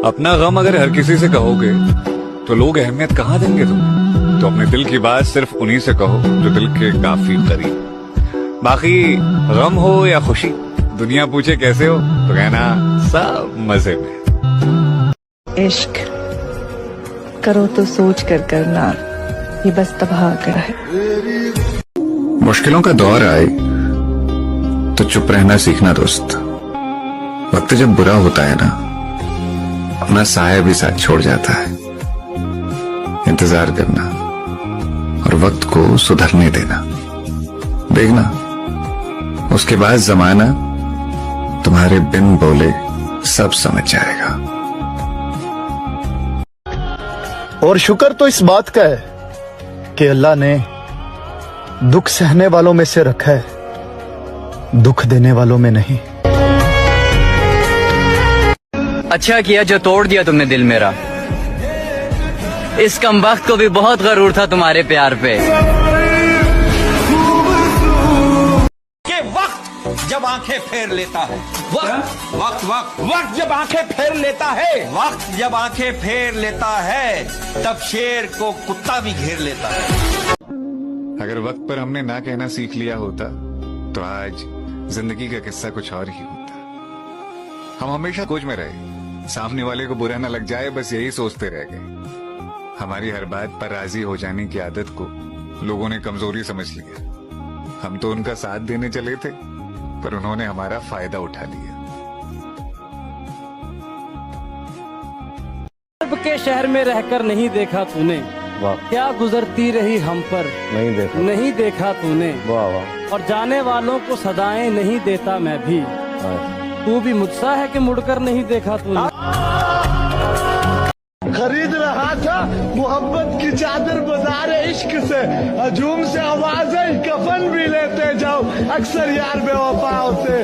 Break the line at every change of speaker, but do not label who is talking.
अपना गम अगर हर किसी से कहोगे तो लोग अहमियत कहाँ देंगे तुम्हें। तो अपने दिल की बात सिर्फ उन्हीं से कहो जो दिल के काफी करीब। बाकी गम हो या खुशी, दुनिया पूछे कैसे हो तो कहना सब मजे में।
इश्क करो तो सोच कर करना, ये बस तबाह कर है।
मुश्किलों का दौर आए तो चुप रहना सीखना दोस्त। वक्त जब बुरा होता है ना, अपना साया भी साथ छोड़ जाता है। इंतजार करना और वक्त को सुधरने देना, देखना उसके बाद जमाना तुम्हारे बिन बोले सब समझ जाएगा।
और शुक्र तो इस बात का है कि अल्लाह ने दुख सहने वालों में से रखा है, दुख देने वालों में नहीं।
अच्छा किया जो तोड़ दिया तुमने दिल मेरा। इस कमबख्त को भी बहुत गरूर था तुम्हारे प्यार पे।
कि वक्त जब आंखें फेर लेता है, वक्त वक्त वक्त वक्त जब आंखें फेर लेता है, वक्त जब आंखें फेर लेता है, तब शेर को कुत्ता भी घेर लेता है।
अगर वक्त पर हमने ना कहना सीख लिया होता तो आज जिंदगी का किस्सा कुछ और ही होता। हम हमेशा सोच में रहे, सामने वाले को बुरा ना लग जाए, बस यही सोचते रह गए। हमारी हर बात पर राजी हो जाने की आदत को लोगों ने कमजोरी समझ लिया। हम तो उनका साथ देने चले थे, पर उन्होंने हमारा फायदा उठा लिया।
के शहर में रहकर नहीं देखा तूने, क्या गुजरती रही हम पर नहीं देखा तूने। और जाने वालों को सदाएं नहीं देता मैं भी, तू भी मुझसा है कि मुड़कर नहीं देखा तूने।
खरीद रहा था मोहब्बत की चादर बाजार इश्क से, हजूम से आवाज़ें कफन भी लेते जाओ, अक्सर यार बेवफाओं से।